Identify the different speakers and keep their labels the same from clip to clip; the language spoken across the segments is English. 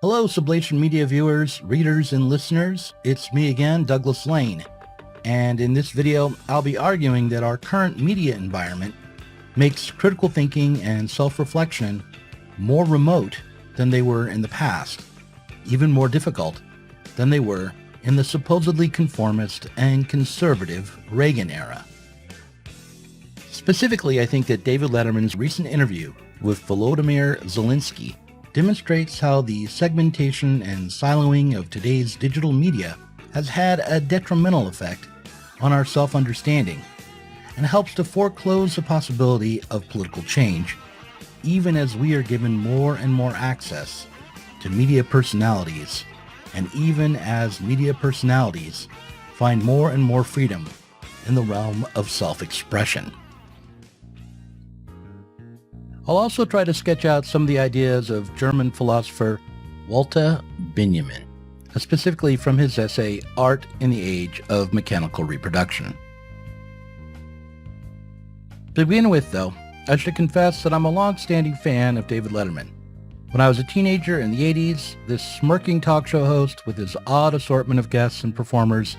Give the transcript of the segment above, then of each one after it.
Speaker 1: Hello, Sublation Media viewers, readers, and listeners. It's me again, Douglas Lane. And in this video, I'll be arguing that our current media environment makes critical thinking and self-reflection more remote than they were in the past, even more difficult than they were in the supposedly conformist and conservative Reagan era. Specifically, I think that David Letterman's recent interview with Volodymyr Zelensky demonstrates how the segmentation and siloing of today's digital media has had a detrimental effect on our self-understanding and helps to foreclose the possibility of political change, even as we are given more and more access to media personalities, and even as media personalities find more and more freedom in the realm of self-expression. I'll also try to sketch out some of the ideas of German philosopher Walter Benjamin, specifically from his essay Art in the Age of Mechanical Reproduction. To begin with, though, I should confess that I'm a long-standing fan of David Letterman. When I was a teenager in the 80s, this smirking talk show host with his odd assortment of guests and performers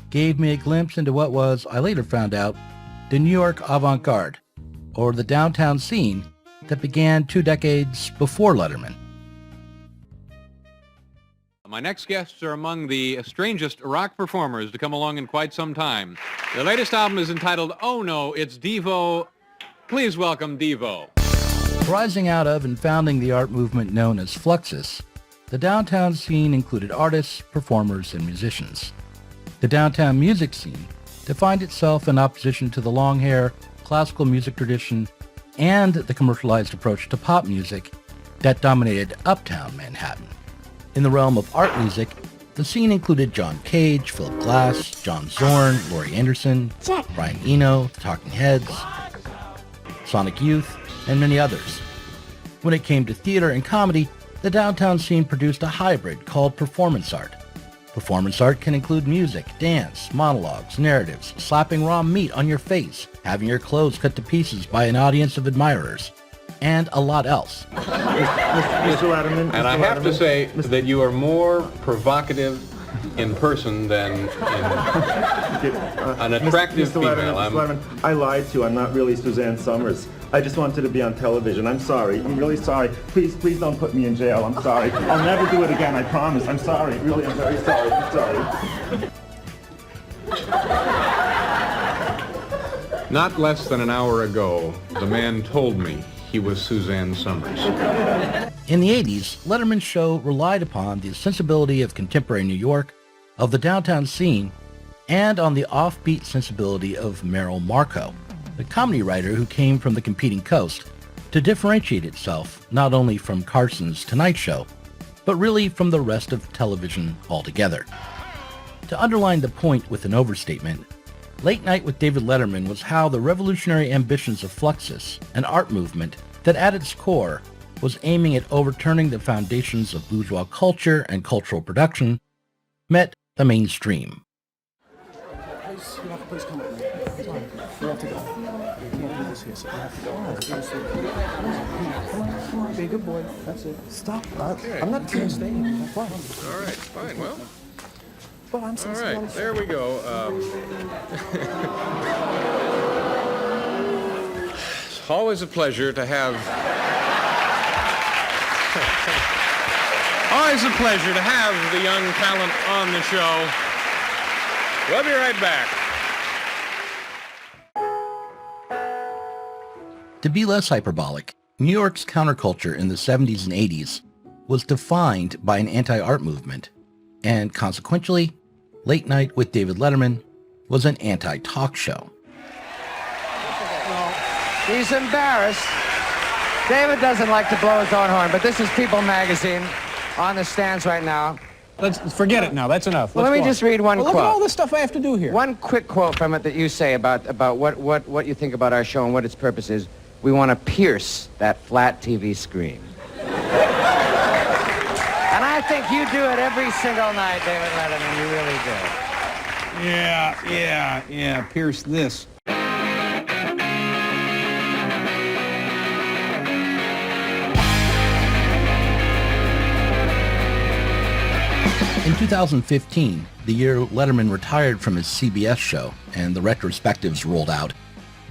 Speaker 1: gave me a glimpse into what was, I later found out, the New York avant-garde, or the downtown scene that began 2 decades before Letterman.
Speaker 2: My next guests are among the strangest rock performers to come along in quite some time. Their latest album is entitled Oh No, It's Devo. Please welcome Devo.
Speaker 1: Rising out of and founding the art movement known as Fluxus, the downtown scene included artists, performers, and musicians. The downtown music scene defined itself in opposition to the long hair, classical music tradition, and the commercialized approach to pop music that dominated uptown Manhattan. In the realm of art music, the scene included John Cage, Philip Glass, John Zorn, Laurie Anderson, Brian Eno, The Talking Heads, Sonic Youth, and many others. When it came to theater and comedy, the downtown scene produced a hybrid called performance art. Performance art can include music, dance, monologues, narratives, slapping raw meat on your face, having your clothes cut to pieces by an audience of admirers, and a lot else.
Speaker 3: Mr. Letterman.
Speaker 2: And I have to say that you are more provocative in person than in an attractive female.
Speaker 3: Mr. Letterman, I lied to you. I'm not really Suzanne Summers. I just wanted to be on television. I'm sorry. I'm really sorry. Please don't put me in jail. I'm sorry. I'll never do it again. I promise. I'm sorry. Really, I'm very sorry. I'm sorry.
Speaker 2: Not less than an hour ago, the man told me he was Suzanne Summers.
Speaker 1: In the 80s, Letterman's show relied upon the sensibility of contemporary New York, of the downtown scene, and on the offbeat sensibility of Merrill Markoe, the comedy writer who came from the competing coast, to differentiate itself not only from Carson's Tonight Show, but really from the rest of television altogether. To underline the point with an overstatement, Late Night with David Letterman was how the revolutionary ambitions of Fluxus, an art movement that at its core was aiming at overturning the foundations of bourgeois culture and cultural production, met the mainstream.
Speaker 4: Please come with me. We have to go. We can't do this here, so we have to go. Come on, be a good boy. That's it. Stop. I'm not trying to stay here. What?
Speaker 2: All right, fine, well.
Speaker 4: Well, I'm so
Speaker 2: All right, there we go. It's always a pleasure to have... Always a pleasure to have the young talent on the show. We'll be right back.
Speaker 1: To be less hyperbolic, New York's counterculture in the 70s and 80s was defined by an anti-art movement, and consequently, Late Night with David Letterman was an anti-talk show.
Speaker 5: He's embarrassed. David doesn't like to blow his own horn, but this is People magazine on the stands right now.
Speaker 6: Let's forget it now. That's enough.
Speaker 5: Well, let me just read one quote.
Speaker 6: Look at all the stuff I have to do here.
Speaker 5: One quick quote from it that you say about what you think about our show and what its purpose is. We want to pierce that flat TV screen. And I think you do it every single night, David Letterman. You really do.
Speaker 6: Yeah. Pierce this.
Speaker 1: In 2015, the year Letterman retired from his CBS show and the retrospectives rolled out,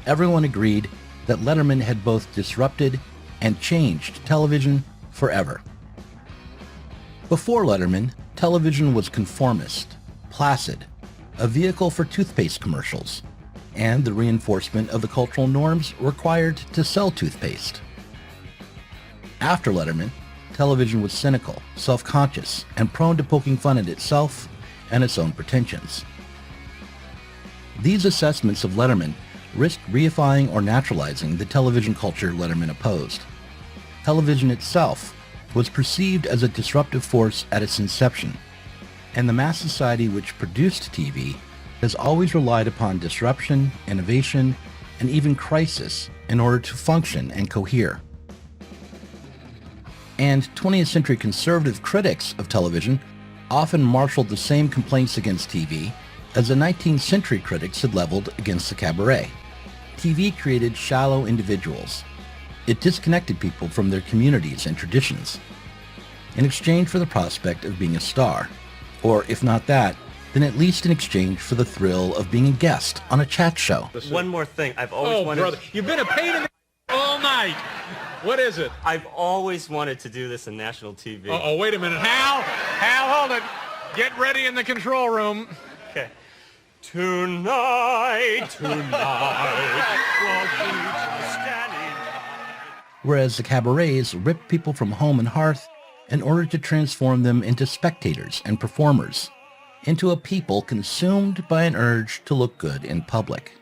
Speaker 1: everyone agreed that Letterman had both disrupted and changed television forever. Before Letterman, television was conformist, placid, a vehicle for toothpaste commercials, and the reinforcement of the cultural norms required to sell toothpaste. After Letterman, television was cynical, self-conscious, and prone to poking fun at itself and its own pretensions. These assessments of Letterman risked reifying or naturalizing the television culture Letterman opposed. Television itself was perceived as a disruptive force at its inception, and the mass society which produced TV has always relied upon disruption, innovation, and even crisis in order to function and cohere. And 20th century conservative critics of television often marshaled the same complaints against TV as the 19th century critics had leveled against the cabaret. TV created shallow individuals. It disconnected people from their communities and traditions in exchange for the prospect of being a star, or if not that, then at least in exchange for the thrill of being a guest on a chat show.
Speaker 7: One more thing, I've always wanted...
Speaker 2: brother, you've been a pain in the all night. What is it?
Speaker 7: I've always wanted to do this in national TV.
Speaker 2: Oh, wait a minute. Hal, hold it. Get ready in the control room.
Speaker 7: Okay. Tonight, we'll be just standing.
Speaker 1: Whereas the cabarets ripped people from home and hearth in order to transform them into spectators and performers, into a people consumed by an urge to look good in public.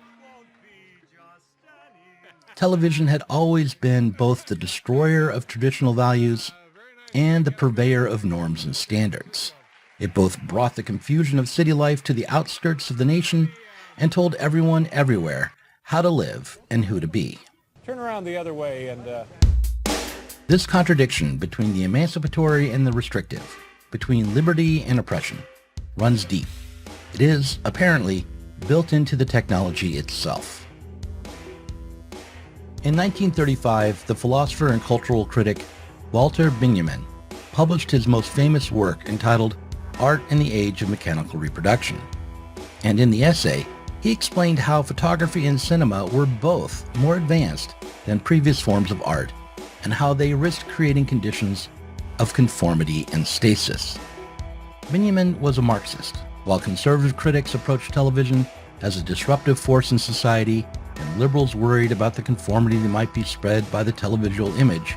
Speaker 1: Television had always been both the destroyer of traditional values and the purveyor of norms and standards. It both brought the confusion of city life to the outskirts of the nation and told everyone everywhere how to live and who to be.
Speaker 6: Turn around the other way and...
Speaker 1: This contradiction between the emancipatory and the restrictive, between liberty and oppression, runs deep. It is, apparently, built into the technology itself. In 1935, the philosopher and cultural critic Walter Benjamin published his most famous work entitled Art in the Age of Mechanical Reproduction. And in the essay, he explained how photography and cinema were both more advanced than previous forms of art, and how they risked creating conditions of conformity and stasis. Benjamin was a Marxist, while conservative critics approached television as a disruptive force in society and liberals worried about the conformity that might be spread by the televisual image.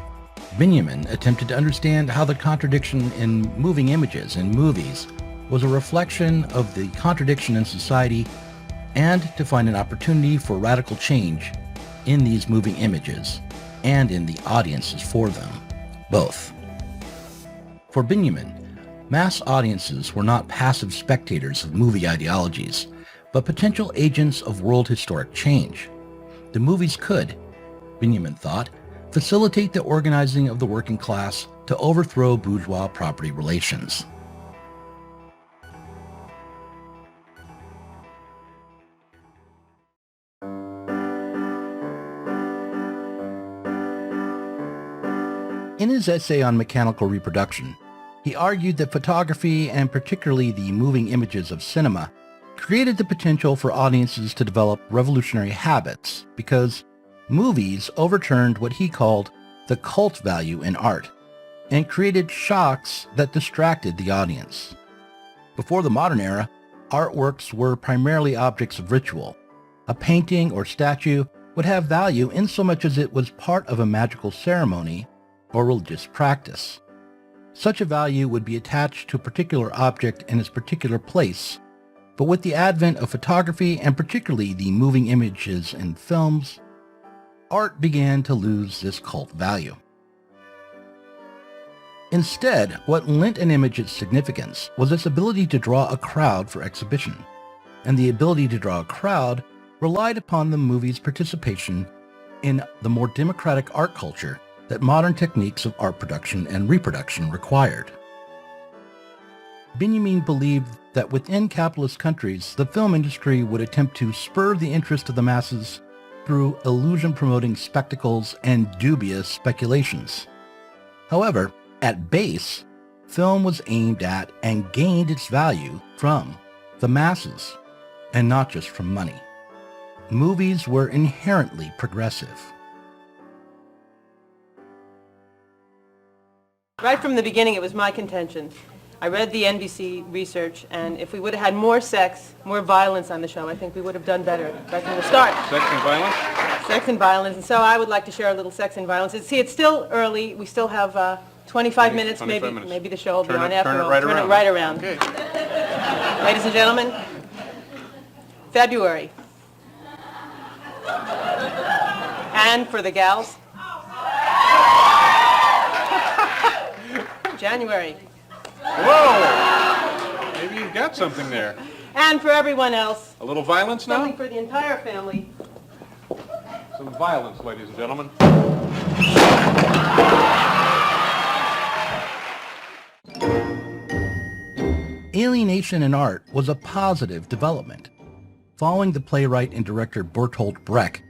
Speaker 1: Benjamin attempted to understand how the contradiction in moving images in movies was a reflection of the contradiction in society, and to find an opportunity for radical change in these moving images and in the audiences for them, both. For Benjamin, mass audiences were not passive spectators of movie ideologies, but potential agents of world historic change. The movies could, Benjamin thought, facilitate the organizing of the working class to overthrow bourgeois property relations. In his essay on mechanical reproduction, he argued that photography, and particularly the moving images of cinema, created the potential for audiences to develop revolutionary habits because movies overturned what he called the cult value in art and created shocks that distracted the audience. Before the modern era, artworks were primarily objects of ritual. A painting or statue would have value insomuch as it was part of a magical ceremony or religious practice. Such a value would be attached to a particular object in its particular place, but with the advent of photography and particularly the moving images in films, art began to lose this cult value. Instead, what lent an image its significance was its ability to draw a crowd for exhibition, and the ability to draw a crowd relied upon the movie's participation in the more democratic art culture that modern techniques of art production and reproduction required. Benjamin believed that within capitalist countries, the film industry would attempt to spur the interest of the masses through illusion-promoting spectacles and dubious speculations. However, at base, film was aimed at and gained its value from the masses, and not just from money. Movies were inherently progressive.
Speaker 8: Right from the beginning, it was my contention. I read the NBC research, and if we would have had more sex, more violence on the show, I think we would have done better right from the start.
Speaker 2: Sex and violence?
Speaker 8: Sex and violence, and so I would like to share a little sex and violence. See, it's still early. We still have 25 minutes.
Speaker 2: 25 minutes.
Speaker 8: Maybe the show will be
Speaker 2: Turn
Speaker 8: on
Speaker 2: it
Speaker 8: after all.
Speaker 2: right
Speaker 8: Turn
Speaker 2: around.
Speaker 8: it right around.
Speaker 2: Okay.
Speaker 8: Ladies and gentlemen, February. And for the gals, January.
Speaker 2: Whoa! Maybe you've got something there.
Speaker 8: And for everyone else,
Speaker 2: A little violence now?
Speaker 8: something for the entire family.
Speaker 2: Some violence, ladies and gentlemen.
Speaker 1: Alienation in art was a positive development. Following the playwright and director Bertolt Brecht,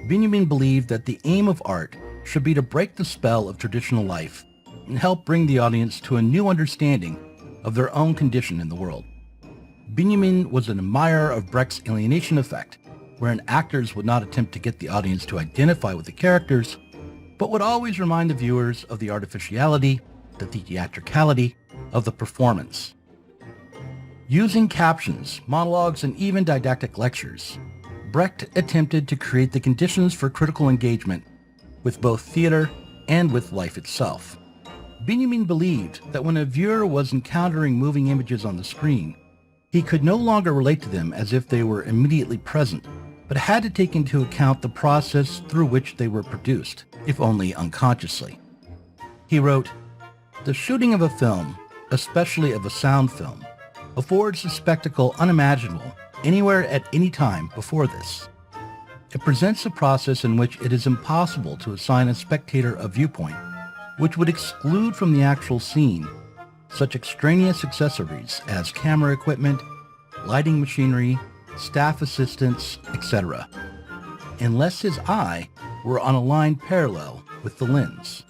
Speaker 1: Benjamin believed that the aim of art should be to break the spell of traditional life and help bring the audience to a new understanding of their own condition in the world. Benjamin was an admirer of Brecht's alienation effect, wherein actors would not attempt to get the audience to identify with the characters, but would always remind the viewers of the artificiality, the theatricality of the performance. Using captions, monologues, and even didactic lectures, Brecht attempted to create the conditions for critical engagement with both theater and with life itself. Benjamin believed that when a viewer was encountering moving images on the screen, he could no longer relate to them as if they were immediately present, but had to take into account the process through which they were produced, if only unconsciously. He wrote, "The shooting of a film, especially of a sound film, affords a spectacle unimaginable anywhere at any time before this. It presents a process in which it is impossible to assign a spectator a viewpoint which would exclude from the actual scene such extraneous accessories as camera equipment, lighting machinery, staff assistants, etc., unless his eye were on a line parallel with the lens.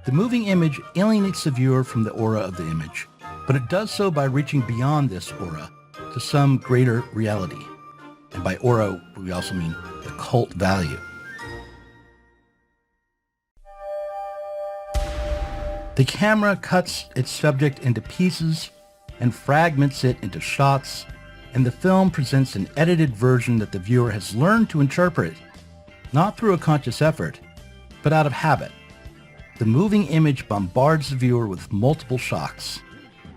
Speaker 1: The moving image alienates the viewer from the aura of the image, but it does so by reaching beyond this aura to some greater reality. And by aura, we also mean the cult value. The camera cuts its subject into pieces and fragments it into shots, and the film presents an edited version that the viewer has learned to interpret, not through a conscious effort, but out of habit. The moving image bombards the viewer with multiple shocks.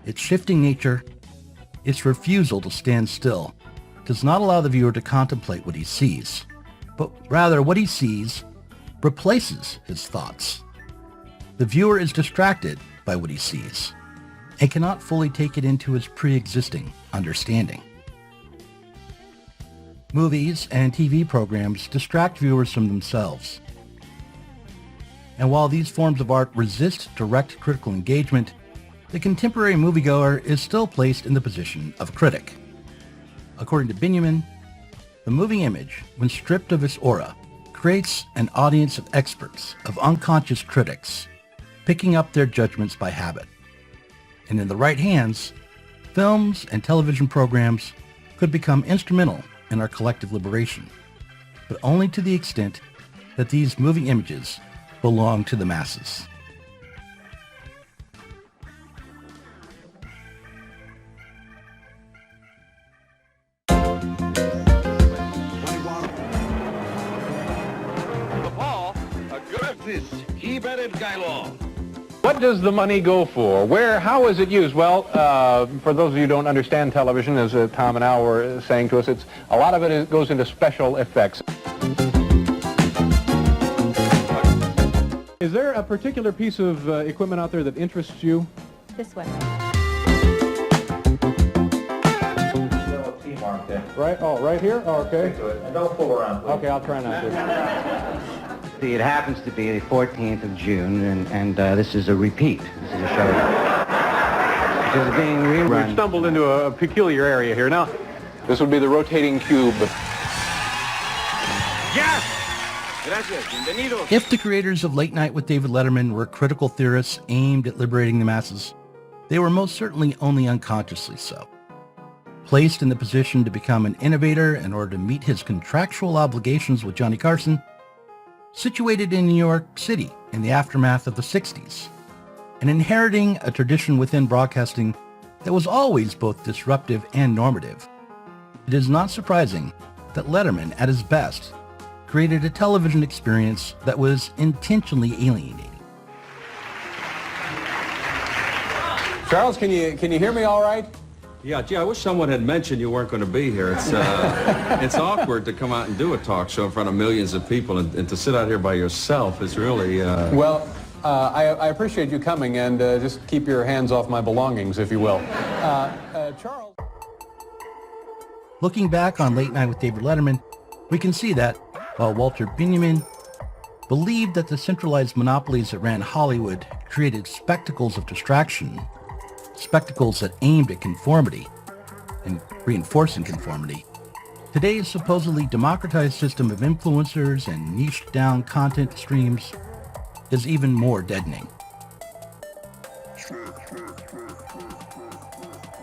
Speaker 1: Its shifting nature, its refusal to stand still, does not allow the viewer to contemplate what he sees, but rather what he sees replaces his thoughts. The viewer is distracted by what he sees and cannot fully take it into his pre-existing understanding. Movies and TV programs distract viewers from themselves. And while these forms of art resist direct critical engagement, the contemporary moviegoer is still placed in the position of critic. According to Benjamin, the moving image, when stripped of its aura, creates an audience of experts, of unconscious critics, picking up their judgments by habit. And in the right hands, films and television programs could become instrumental in our collective liberation, but only to the extent that these moving images belong to the masses.
Speaker 2: What does the money go for? Where? How is it used? Well, for those of you who don't understand television, as Tom and Al were saying to us, a lot of it goes into special effects. Is there a particular piece of equipment out there that interests you?
Speaker 9: This one.
Speaker 2: Right? Oh, right here? Oh, okay.
Speaker 3: And don't fool around, please.
Speaker 2: Okay, I'll try not to.
Speaker 5: It happens to be the 14th of June, and this is a repeat. This is a show which is being rerun.
Speaker 2: We've stumbled into a peculiar area here. Now, this would be the rotating cube.
Speaker 10: Yes! It has
Speaker 1: If the creators of Late Night with David Letterman were critical theorists aimed at liberating the masses, they were most certainly only unconsciously so. Placed in the position to become an innovator in order to meet his contractual obligations with Johnny Carson, situated in New York City in the aftermath of the 60s, and inheriting a tradition within broadcasting that was always both disruptive and normative, it is not surprising that Letterman, at his best, created a television experience that was intentionally alienating.
Speaker 6: Charles, can you hear me all right?
Speaker 9: Yeah, gee, I wish someone had mentioned you weren't going to be here. It's awkward to come out and do a talk show in front of millions of people, and to sit out here by yourself is really...
Speaker 6: Well, I appreciate you coming, and just keep your hands off my belongings, if you will. Charles?
Speaker 1: Looking back on Late Night with David Letterman, we can see that, while Walter Benjamin believed that the centralized monopolies that ran Hollywood created spectacles of distraction, spectacles that aimed at conformity and reinforcing conformity, today's supposedly democratized system of influencers and niched-down content streams is even more deadening.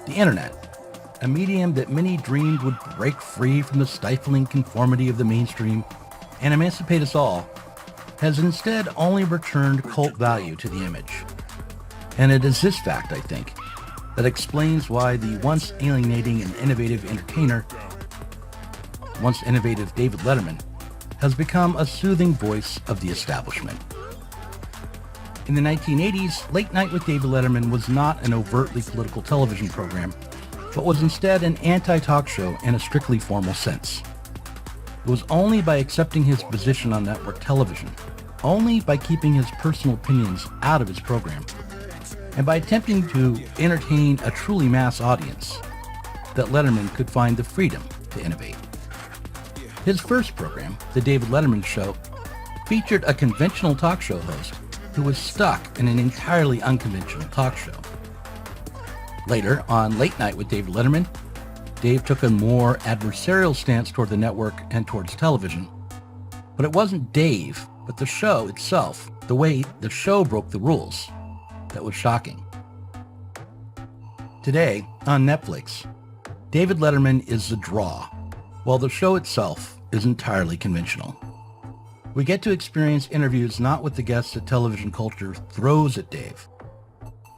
Speaker 1: The internet, a medium that many dreamed would break free from the stifling conformity of the mainstream and emancipate us all, has instead only returned cult value to the image. And it is this fact, I think, that explains why the once alienating and innovative entertainer, once innovative David Letterman, has become a soothing voice of the establishment. In the 1980s, Late Night with David Letterman was not an overtly political television program, but was instead an anti-talk show in a strictly formal sense. It was only by accepting his position on network television, only by keeping his personal opinions out of his program, and by attempting to entertain a truly mass audience, that Letterman could find the freedom to innovate. His first program, The David Letterman Show, featured a conventional talk show host who was stuck in an entirely unconventional talk show. Later, on Late Night with David Letterman, Dave took a more adversarial stance toward the network and towards television. But it wasn't Dave, but the show itself, the way the show broke the rules, that was shocking. Today, on Netflix, David Letterman is the draw, while the show itself is entirely conventional. We get to experience interviews not with the guests that television culture throws at Dave,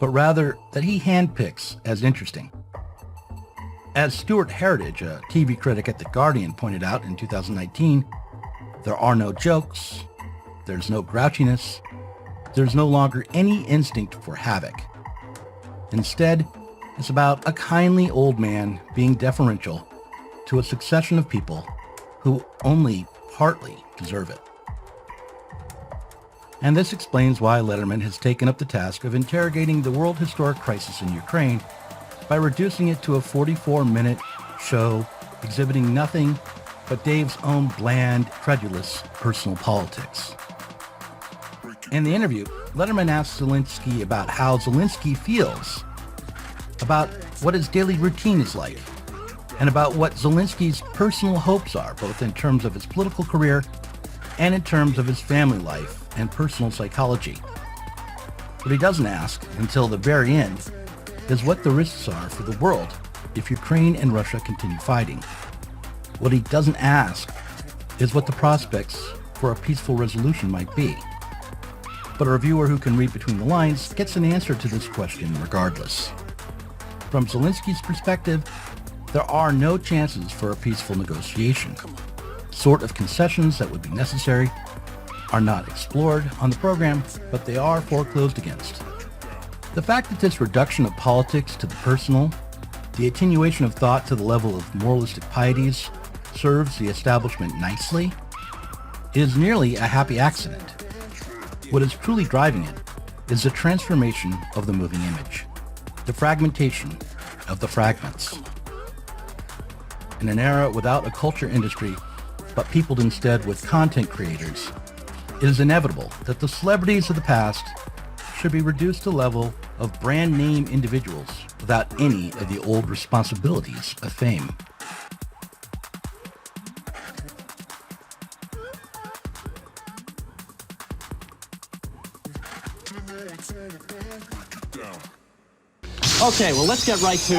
Speaker 1: but rather that he handpicks as interesting. As Stuart Heritage, a TV critic at The Guardian, pointed out in 2019, there are no jokes, there's no grouchiness, there's no longer any instinct for havoc. Instead, it's about a kindly old man being deferential to a succession of people who only partly deserve it. And this explains why Letterman has taken up the task of interrogating the world historic crisis in Ukraine by reducing it to a 44-minute show exhibiting nothing but Dave's own bland, credulous personal politics. In the interview, Letterman asks Zelensky about how Zelensky feels, about what his daily routine is like, and about what Zelensky's personal hopes are, both in terms of his political career and in terms of his family life and personal psychology. What he doesn't ask, until the very end, is what the risks are for the world if Ukraine and Russia continue fighting. What he doesn't ask is what the prospects for a peaceful resolution might be. But a reviewer who can read between the lines gets an answer to this question regardless. From Zelensky's perspective, there are no chances for a peaceful negotiation. The sort of concessions that would be necessary are not explored on the program, but they are foreclosed against. The fact that this reduction of politics to the personal, the attenuation of thought to the level of moralistic pieties, serves the establishment nicely, is merely a happy accident. What is truly driving it is the transformation of the moving image, the fragmentation of the fragments. In an era without a culture industry, but peopled instead with content creators, it is inevitable that the celebrities of the past should be reduced to the level of brand name individuals without any of the old responsibilities of fame.
Speaker 4: Okay, well, let's get right to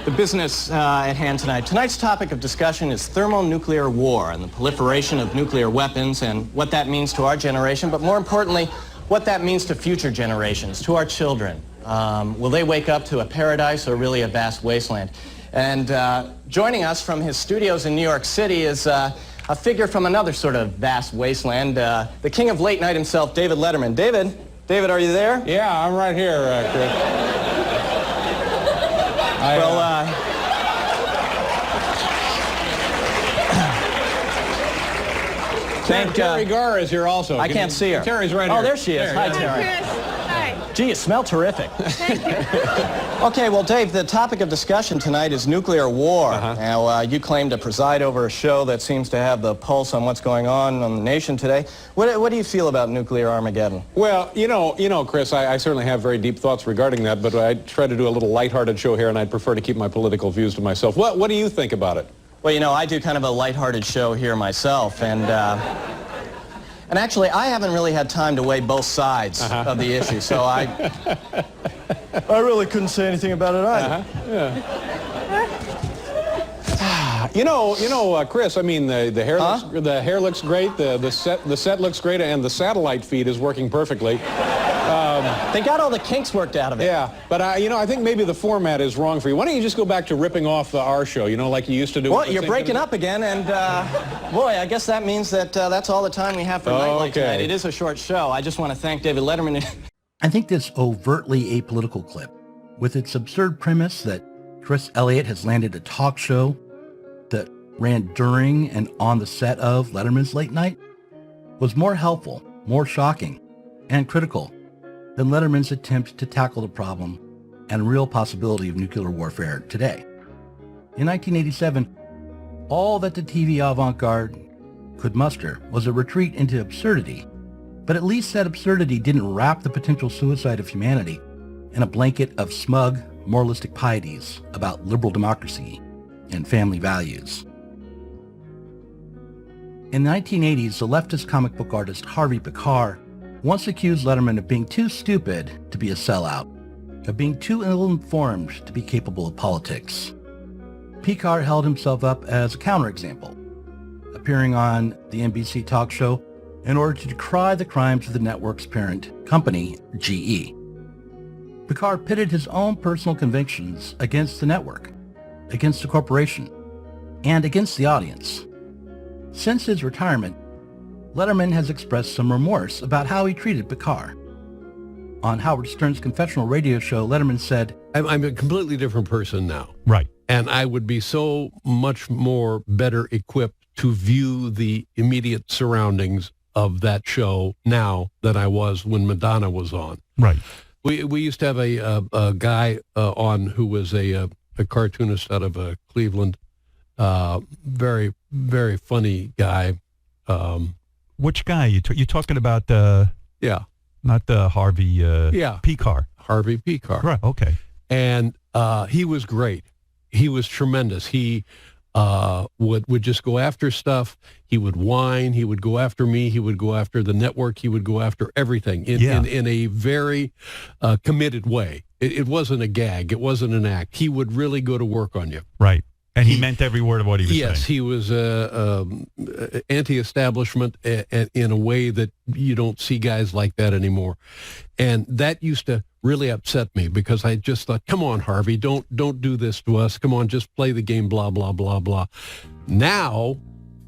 Speaker 4: the business at hand tonight. Tonight's topic of discussion is thermonuclear war and the proliferation of nuclear weapons and what that means to our generation, but more importantly, what that means to future generations, to our children. Will they wake up to a paradise or really a vast wasteland? And joining us from his studios in New York City is a figure from another sort of vast wasteland, the king of late night himself, David Letterman. David, are you there?
Speaker 6: Yeah, I'm right here, Chris. Terry Garr is here also.
Speaker 4: I can't see her.
Speaker 6: Terry's right here.
Speaker 4: Oh, there she is. Hi, Terry.
Speaker 8: Hi.
Speaker 4: Gee, you smell terrific.
Speaker 8: Thank you.
Speaker 4: Okay, well, Dave, the topic of discussion tonight is nuclear war. Now, you claim to preside over a show that seems to have the pulse on what's going on the nation today. What do you feel about nuclear Armageddon?
Speaker 6: Well, you know, Chris, I certainly have very deep thoughts regarding that, but I try to do a little lighthearted show here, and I'd prefer to keep my political views to myself. What do you think about it?
Speaker 4: Well, you know, I do kind of a lighthearted show here myself, and actually, I haven't really had time to weigh both sides of the issue, so I really couldn't say anything about it either.
Speaker 6: You know, Chris. I mean, the hair looks great. The set looks great, and the satellite feed is working perfectly.
Speaker 4: They got all the kinks worked out of it.
Speaker 6: Yeah, but I think maybe the format is wrong for you. Why don't you just go back to ripping off our show? You know, like you used to do.
Speaker 4: Well, you're breaking up again, and boy, I guess that means that that's all the time we have for Nightlight tonight. It is a short show. I just want to thank David Letterman.
Speaker 1: I think this overtly apolitical clip, with its absurd premise that Chris Elliott has landed a talk show that ran during and on the set of Letterman's Late Night, was more helpful, more shocking, and critical than Letterman's attempt to tackle the problem and real possibility of nuclear warfare today. In 1987, all that the TV avant-garde could muster was a retreat into absurdity, but at least that absurdity didn't wrap the potential suicide of humanity in a blanket of smug, moralistic pieties about liberal democracy and family values. In the 1980s, the leftist comic book artist Harvey Pekar once accused Letterman of being too stupid to be a sellout, of being too ill-informed to be capable of politics. Pekar held himself up as a counterexample, appearing on the NBC talk show in order to decry the crimes of the network's parent company, GE. Pekar pitted his own personal convictions against the network, against the corporation, and against the audience. Since his retirement, Letterman has expressed some remorse about how he treated Pekar. On Howard Stern's confessional radio show, Letterman said,
Speaker 10: I'm a completely different person now.
Speaker 11: Right.
Speaker 10: And I would be so much more better equipped to view the immediate surroundings of that show now than I was when Madonna was on.
Speaker 11: Right.
Speaker 10: We used to have a guy on who was a cartoonist out of Cleveland. Very, very funny guy.
Speaker 11: Which guy? You talking about?
Speaker 10: Yeah.
Speaker 11: Not Harvey Pekar.
Speaker 10: Harvey Pekar.
Speaker 11: Right, okay.
Speaker 10: And he was great. He was tremendous. He would just go after stuff. He would whine. He would go after me. He would go after the network. He would go after everything in a very committed way. It wasn't a gag. It wasn't an act. He would really go to work on you.
Speaker 11: Right. And he meant every word of what he was saying.
Speaker 10: Yes, he was anti-establishment in a way that you don't see guys like that anymore. And that used to really upset me because I just thought, come on, Harvey, don't do this to us. Come on, just play the game, blah, blah, blah, blah. Now,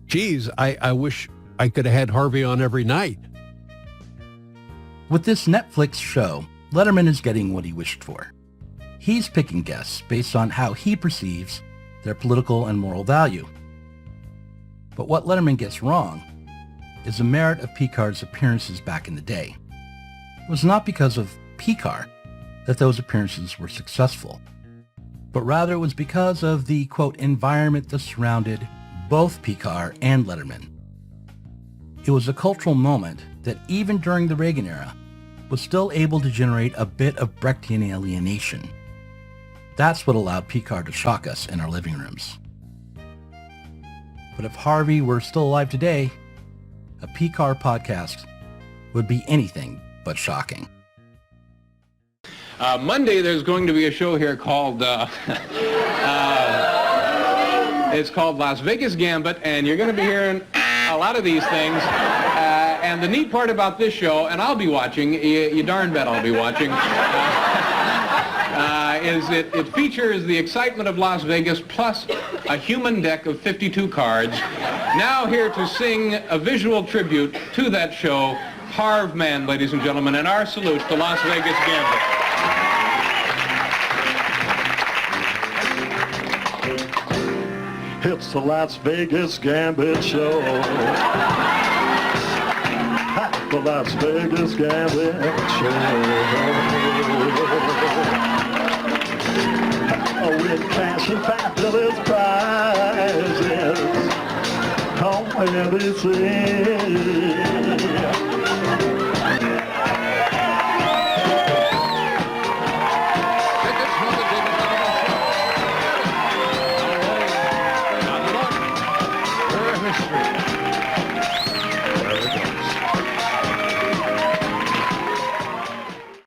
Speaker 10: geez, I wish I could have had Harvey on every night.
Speaker 1: with this Netflix show, Letterman is getting what he wished for. He's picking guests based on how he perceives their political and moral value. But what Letterman gets wrong is the merit of Pekar's appearances back in the day. It was not because of Pekar that those appearances were successful, but rather it was because of the, quote, environment that surrounded both Pekar and Letterman. It was a cultural moment that even during the Reagan era was still able to generate a bit of Brechtian alienation. That's what allowed Pekar to shock us in our living rooms. But if Harvey were still alive today, a Pekar podcast would be anything but shocking.
Speaker 2: Monday, there's going to be a show here called, it's called Las Vegas Gambit, and you're going to be hearing a lot of these things. And the neat part about this show, and I'll be watching, you darn bet I'll be watching, is it features the excitement of Las Vegas plus a human deck of 52 cards. Now here to sing a visual tribute to that show, Harvey Pekar, ladies and gentlemen, and our salute to Las Vegas Gambit.
Speaker 12: It's the Las Vegas Gambit Show. The Las Vegas Gambit Show. With cash and fabulous prizes on everything.